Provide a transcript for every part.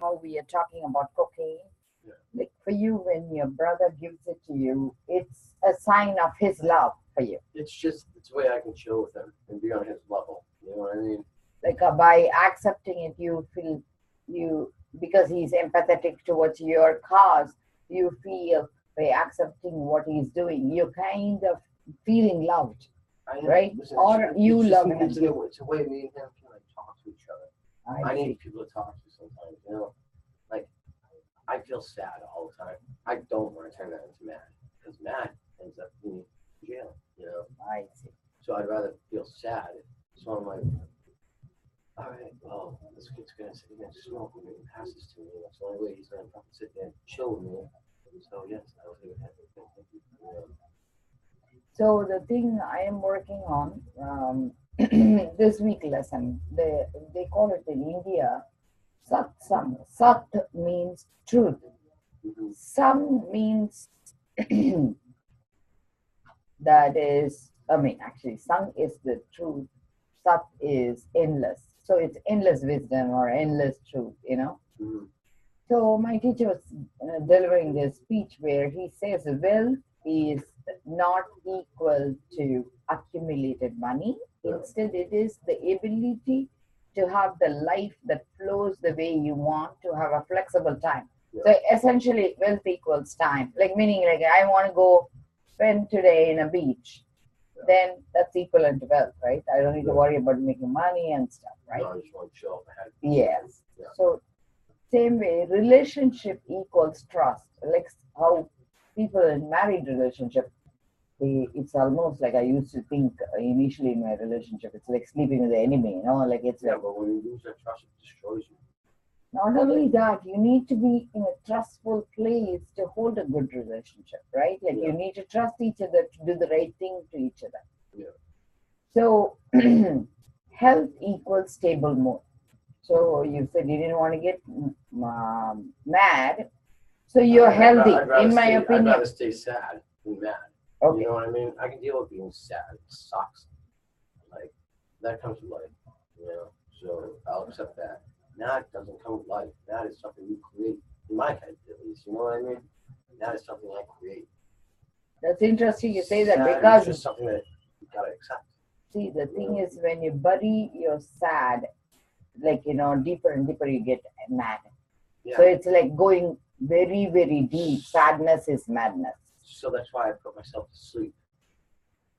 how we are talking about cocaine. Yeah. Like for you, when your brother gives it to you, it's a sign of his love for you. It's a way I can chill with him and be on his level. You know what I mean? Like by accepting it, you feel you because he's empathetic towards your cause. You feel by accepting what he's doing, you're kind of feeling loved, I am. right? Listen, Or you it's just love him. it's a way me and him can like talk to each other. I I need see. people to talk to sometimes. You know, like I feel sad all the time. I don't want to turn that into mad because mad ends up being jail. You know, I see. so I'd rather feel sad. So I'm like, all right, well, this kid's gonna sit here and smoke with me and pass this to me. That's the only way he's gonna fucking sit there and chill with me. So yes, I was gonna have to thank you. You know, So the thing I am working on this week lesson, they call it in India satsang. Sat means truth. mm-hmm. Sam means that is, I mean, actually, Sang is the truth. Sat is endless. So it's endless wisdom or endless truth, you know. Mm-hmm. So my teacher was delivering this speech where he says wealth is not equal to accumulated money. Yeah. Instead, it is the ability to have the life that flows the way you want, to have a flexible time. Yeah. So essentially, wealth equals time. Like meaning, like I want to go spend today in a beach, then that's equivalent to wealth, right? I don't need to Yeah. worry about making money and stuff, right? No, I just want to chill. I had Yes. Yeah. So same way, relationship equals trust. Like how people in married relationship, it's almost like I used to think initially in my relationship, it's like sleeping with the enemy, you know, like it's Yeah, like but when you lose that trust, it destroys you. not only that, you need to be in a trustful place to hold a good relationship, right? Like Yeah. you need to trust each other to do the right thing to each other. Yeah. So health equals stable mood. So you said you didn't want to get mad. So you're healthy, in my I'd opinion. rather stay sad than mad. Okay. You know what I mean? I can deal with being sad. It sucks. Like, that comes with life. You know? So I'll accept that. Mad doesn't come with life. Mad is something you create. In my head, at least. You know what I mean? That is something I create. That's interesting you say that Sad because is just something that you gotta accept. see the thing is when you bury your sad, like you know, deeper and deeper you get mad. Yeah. So it's like going very, very deep. Sadness is madness. So that's why I put myself to sleep.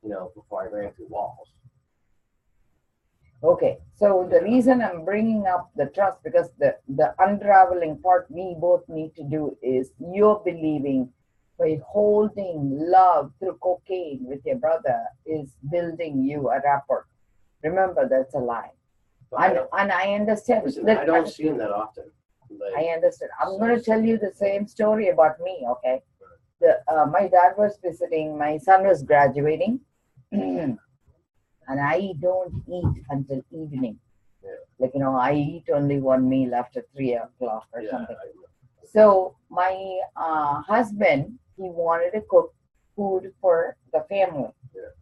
You know, before I ran through walls. Okay, so the Yeah. reason I'm bringing up the trust because the unraveling part we both need to do is you're believing by holding love through cocaine with your brother is building you a rapport. Remember, that's a lie. And I understand. Listen, that, I don't see him that often. Like, I understand. I'm so- going to tell you the same story about me, okay? My dad was visiting, my son was graduating, and I don't eat until evening. Yeah. Like, you know, I eat only one meal after 3 o'clock or Yeah, something. So my husband, he wanted to cook food for the family. Yeah.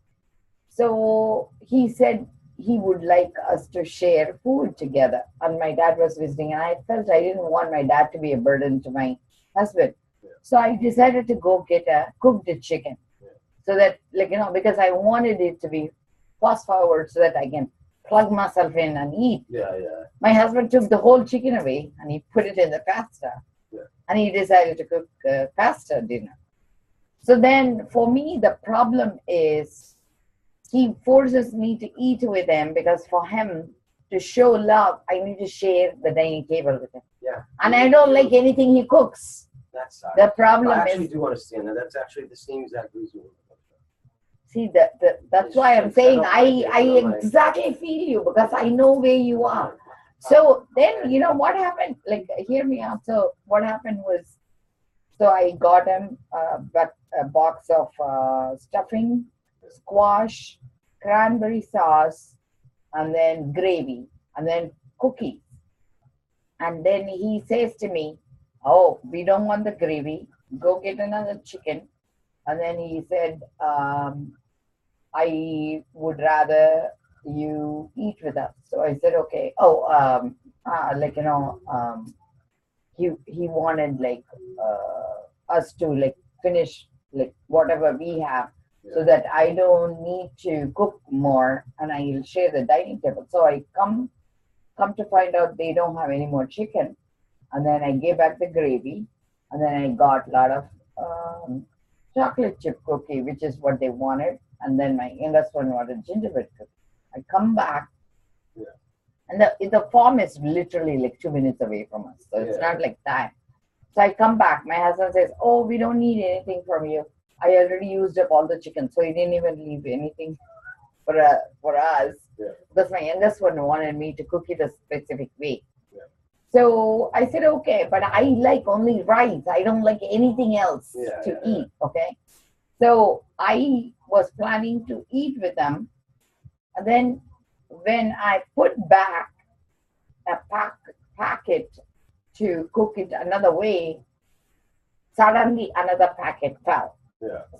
So he said he would like us to share food together. And my dad was visiting, and I felt I didn't want my dad to be a burden to my husband. Yeah. So I decided to go get a cooked chicken. Yeah. So that, like, you know, because I wanted it to be fast forward so that I can plug myself in and eat. Yeah, yeah. My husband took the whole chicken away and he put it in the pasta. Yeah. And he decided to cook pasta dinner. So then for me, the problem is he forces me to eat with him because for him to show love, I need to share the dining table with him. Yeah. And I don't like anything he cooks. That sucks. The problem I actually is, do understand that. That's actually the same exact reason. see, that's why I'm saying I exactly feel you because I know where you are. So then, you know what happened? Like, hear me out. So what happened was, so I got him a box of stuffing, squash, cranberry sauce, and then gravy, and then cookies. And then he says to me, "Oh, we don't want the gravy. Go get another chicken." And then he said, "I would rather you eat with us." So I said, "Okay." Oh, like you know, he wanted like us to like finish like whatever we have, so that I don't need to cook more, and I'll share the dining table. So I come to find out they don't have any more chicken, and then I gave back the gravy, and then I got a lot of chocolate chip cookie, which is what they wanted, and then my youngest one wanted gingerbread cookie. I come back, and the farm is literally like 2 minutes away from us, so it's not like that. So I come back. My husband says, "Oh, we don't need anything from you. I already used up all the chicken, so he didn't even leave anything for us." Because my youngest one wanted me to cook it a specific way. So I said, "Okay, but I like only rice. I don't like anything else to eat." Okay. So I was planning to eat with them, and then when I put back a packet to cook it another way, suddenly another packet fell.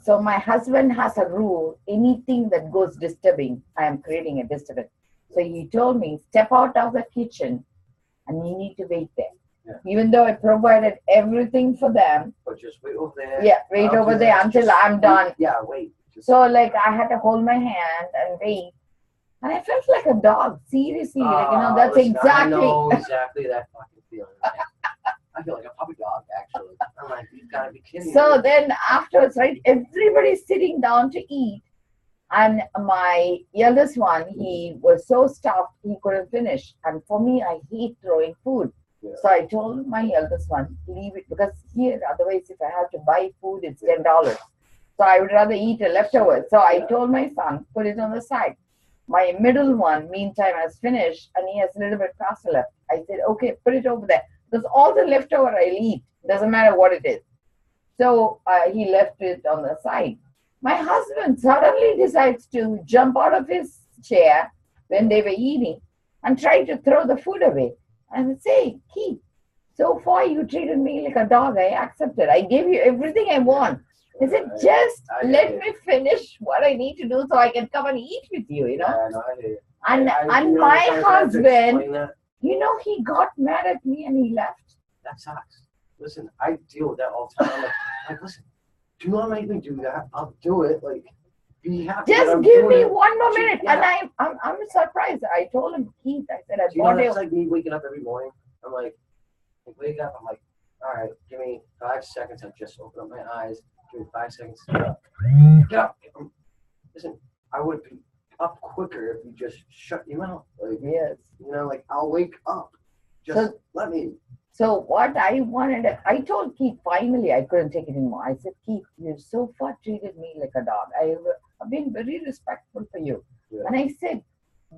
So my husband has a rule: anything that goes disturbing, I am creating a disturbance. So he told me, step out of the kitchen and you need to wait there. Even though I provided everything for them. But just wait over there. Yeah, wait over there until I'm done. Wait. So like I had to hold my hand and wait. And I felt like a dog, seriously. Like, that's listen, exactly. I know exactly that fucking feeling. I feel like a puppy dog, actually. I'm like, you've got to be kidding me. So then afterwards, right, everybody's sitting down to eat. And my eldest one, he was so stuffed, he couldn't finish. And for me, I hate throwing food. So I told my eldest one, leave it, because here, otherwise, if I have to buy food, it's $10. So I would rather eat a leftover. So I told my son, put it on the side. My middle one, meantime, has finished, and he has a little bit pasta left. I said, okay, put it over there. Because all the leftover I'll eat. Doesn't matter what it is. So he left it on the side. My husband suddenly decides to jump out of his chair when they were eating and try to throw the food away. And say, Keith, so far you treated me like a dog. I accepted. I gave you everything I want. I said, just let me finish what I need to do so I can come and eat with you, Yeah, no, I hear you. And my husband, he got mad at me and he left. That sucks. Listen, I deal with that all the time. I'm like, listen, do not make me do that. I'll do it. Like, be happy. Just give me one more minute. Yeah. And I'm surprised. I told him, Keith, I said, it's like me waking up every morning. I'm like, I wake up, I'm like, all right, give me 5 seconds. I just open up my eyes. Give me 5 seconds. Get up. Listen, I would be up quicker if you just shut your mouth. Like, yes. Like, I'll wake up. Just let me. So what I wanted, I told Keith, finally, I couldn't take it anymore. I said, Keith, you so far treated me like a dog. I've been very respectful for you. Yeah. And I said,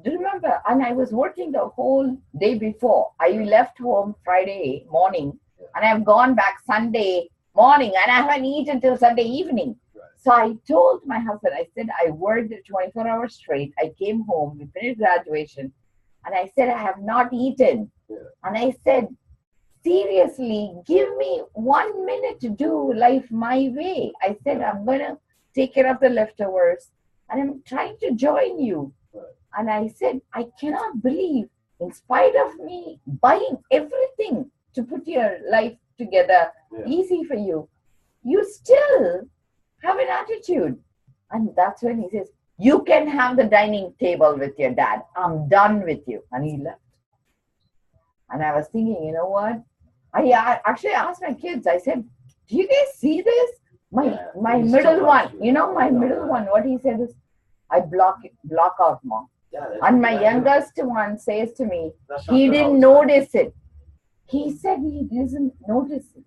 do you remember? And I was working the whole day before. I left home Friday morning, and I've gone back Sunday morning, and I haven't eaten till Sunday evening. Right. So I told my husband, I said, I worked 24 hours straight. I came home, we finished graduation, and I said, I have not eaten. Yeah. And I said, seriously, give me 1 minute to do life my way. I said, I'm going to take care of the leftovers, and I'm trying to join you. Right. And I said, I cannot believe, in spite of me buying everything to put your life together easy for you, you still have an attitude. And that's when he says, you can have the dining table with your dad. I'm done with you. And he left. And I was thinking, you know what? I actually asked my kids, I said, do you guys see this? My middle one, my middle one, what he said is, I block out, Mom. Yeah, and my youngest one says to me, he didn't notice it. He said he doesn't notice it.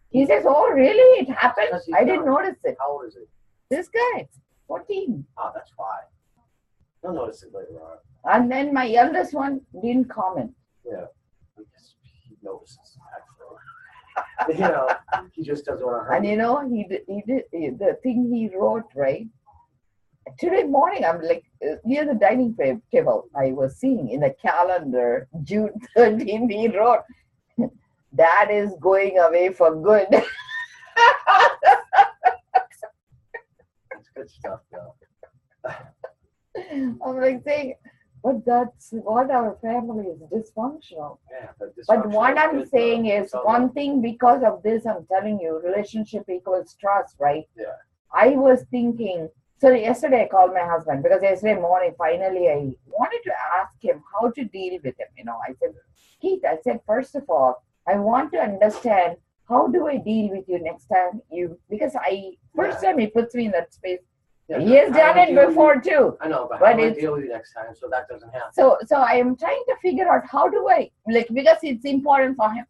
He says, oh, really? It happened? I didn't notice it. How old is it? This guy, 14. Oh, that's fine. He'll notice it later on. And then my eldest one didn't comment. Yeah. He notices, actually. He just doesn't want to hurt. And he did the thing he wrote, right? Today morning, I'm like, near the dining table, I was seeing in the calendar, June 13th, he wrote, Dad is going away for good. That's good stuff, though. I'm like saying, But that's what our family is dysfunctional. Yeah, but But what dysfunctional I'm is saying good, though. is It's all one right. thing because of this, I'm telling you, relationship equals trust, right? Yeah. I was thinking, so yesterday I called my husband because yesterday morning, finally, I wanted to ask him how to deal with him. I said, Keith, I said, first of all, I want to understand how do I deal with you next time because first time he puts me in that space. Yeah, He has done it before too. I know, but But how do I it's deal with you next time so that doesn't happen? so I am trying to figure out how do I because it's important for him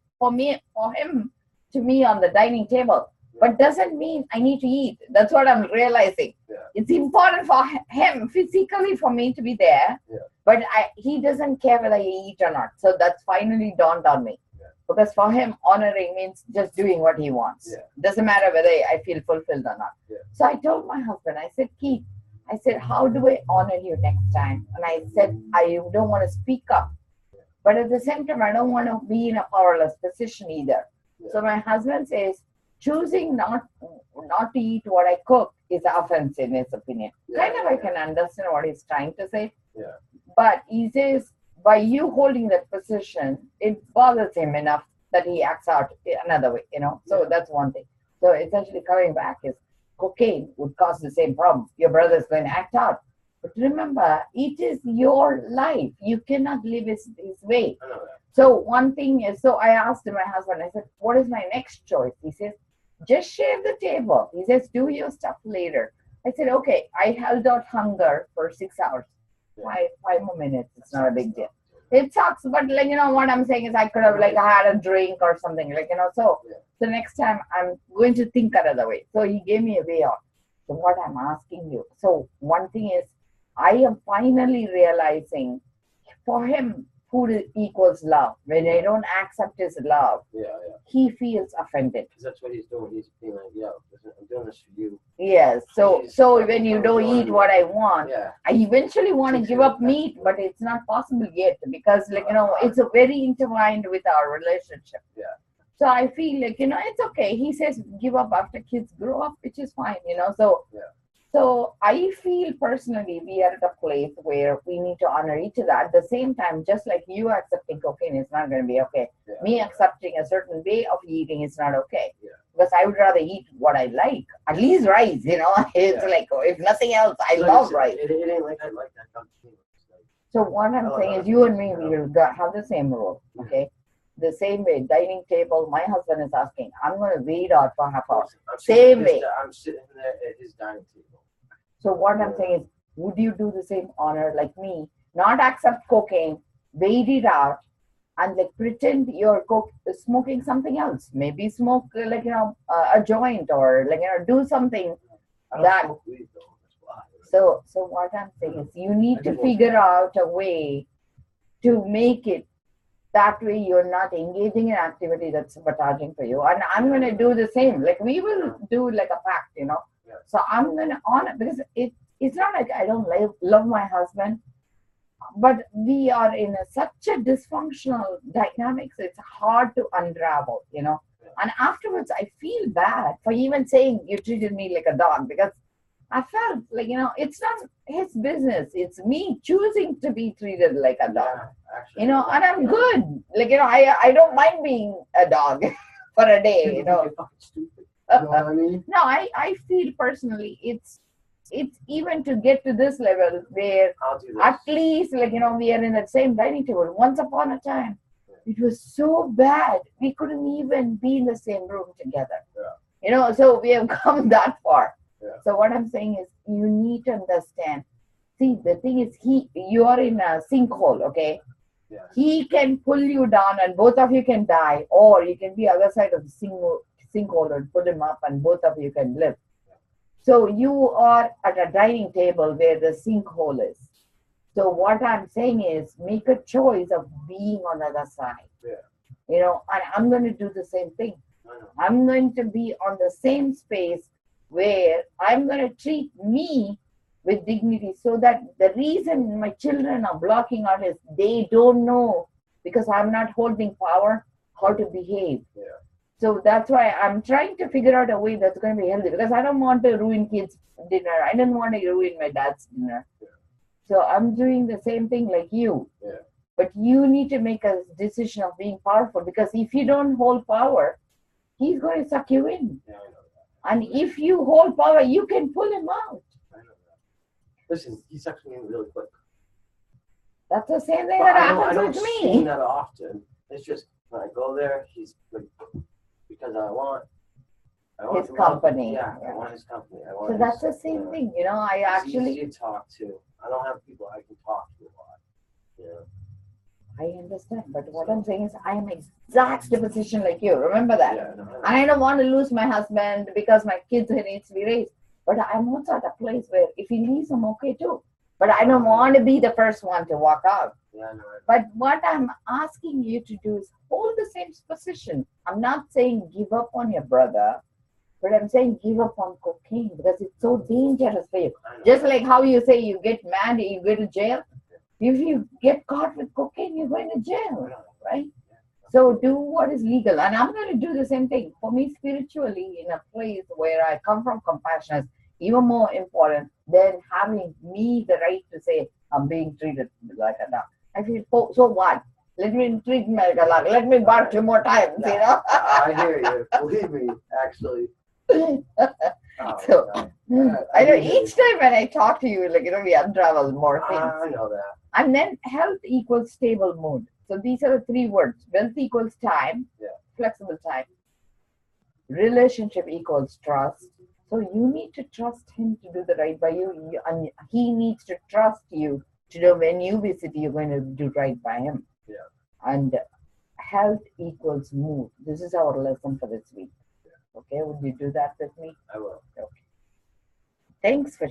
to me on the dining table, but doesn't mean I need to eat. That's what I'm realizing. Yeah. It's important for him physically for me to be there, but he doesn't care whether I eat or not. So that's finally dawned on me. Because for him, honoring means just doing what he wants. Doesn't matter whether I feel fulfilled or not. So I told my husband, I said, Keith, I said, how do I honor you next time? And I said, I don't want to speak up. But at the same time, I don't want to be in a powerless position either. So my husband says, choosing not to eat what I cook is offensive in his opinion. I can understand what he's trying to say. But he says, by you holding that position, it bothers him enough that he acts out another way, So that's one thing. So essentially coming back is cocaine would cause the same problem. Your brother's going to act out. But remember, it is your life. You cannot live his way. So one thing is, so I asked my husband, I said, what is my next choice? He says, just share the table. He says, do your stuff later. I said, okay, I held out hunger for 6 hours. 5 more minutes. It's not a big deal. It sucks, but what I'm saying is I could have had a drink or something, so next time I'm going to think another way. So he gave me a way out. So what I'm asking you, so one thing is I am finally realizing for him food equals love. When I don't accept his love, he feels offended. Because that's what he's doing. He's being like, yo, I'm doing this for you. Yes. So when you don't eat what I want, I eventually want to give up meat, but it's not possible yet because it's a very intertwined with our relationship. So I feel it's okay. He says give up after kids grow up, which is fine, So I feel personally we are at a place where we need to honor each other. At the same time, just like you accepting cocaine is not going to be okay. Me accepting a certain way of eating is not okay. Because I would rather eat what I like. At least rice, It's like, if nothing else, I love rice. It ain't like I like that. So what I'm saying is you and me, we will have the same rule, okay? The same way, dining table, my husband is asking, I'm going to wait out for half hour. Same way. I'm sitting there at his dining table. So what I'm saying is, would you do the same honor like me? Not accept cocaine, wait it out, and pretend you're smoking something else. Maybe smoke a joint or do something that. So what I'm saying is, you need to figure out a way to make it that way. You're not engaging in activity that's sabotaging for you, and I'm going to do the same. We will do a pact, So I'm going to honor because it's not like I don't love my husband, but we are in such a dysfunctional dynamics. It's hard to unravel, And afterwards, I feel bad for even saying you treated me like a dog because I felt it's not his business. It's me choosing to be treated like a dog, and I'm good. I don't mind being a dog for a day, You're fucking stupid. You know what I mean? No, I feel personally it's even to get to this level where at least we are in the same dining table. Once upon a time, it was so bad we couldn't even be in the same room together. So we have come that far. So what I'm saying is you need to understand. See, the thing is you are in a sinkhole, okay? He can pull you down and both of you can die, or you can be other side of the sinkhole and pull him up and both of you can live. So you are at a dining table where the sinkhole is. So what I'm saying is make a choice of being on the other side. And I'm going to do the same thing. I'm going to be on the same space where I'm going to treat me with dignity so that the reason my children are blocking out is they don't know because I'm not holding power how to behave. So that's why I'm trying to figure out a way that's going to be healthy because I don't want to ruin kids' dinner. I didn't want to ruin my dad's dinner. So I'm doing the same thing like you. Yeah. But you need to make a decision of being powerful, because if you don't hold power, he's going to suck you in. Yeah, I know that. And if you hold power, you can pull him out. I know that. Listen, he sucks me in really quick. That's the same thing But that I happens don't with see him me. that often. It's just when I go there, he's like, because I want His love. company. Yeah, I want his company. I want So his, that's the same thing. You know, I It's actually, easy to talk to. I don't have people I can talk to a lot. Yeah. I understand. But what I'm saying is, I am exact position like you. Remember that. Yeah, no, And I don't want to lose my husband because my kids needs to be raised. But I'm also at a place where if he leaves, I'm okay too. But I don't want to be the first one to walk out. Yeah, no, But what I'm asking you to do is hold the same position. I'm not saying give up on your brother, but I'm saying give up on cocaine because it's so dangerous for you. I know. Just like how you say you get mad, you go to jail. If you get caught with cocaine, you're going to jail, right? So do what is legal. And I'm going to do the same thing. For me, spiritually, in a place where I come from, compassion is even more important than having me the right to say, I'm being treated like a dog. I feel, oh, so what? Let me treat me like a dog. Let me bark 2 more times, you know? I hear you. Believe me, actually. So, I know hear you. each time when I talk to you, like, you know, we unravel more things. I know that. And then health equals stable mood. So these are the 3 words. Wealth equals time, flexible time. Relationship equals trust. So you need to trust him to do the right by you, and he needs to trust you to know when you visit, you're going to do right by him. Yeah. And health equals mood. This is our lesson for this week. Okay, would you do that with me? I will. Okay. Thanks for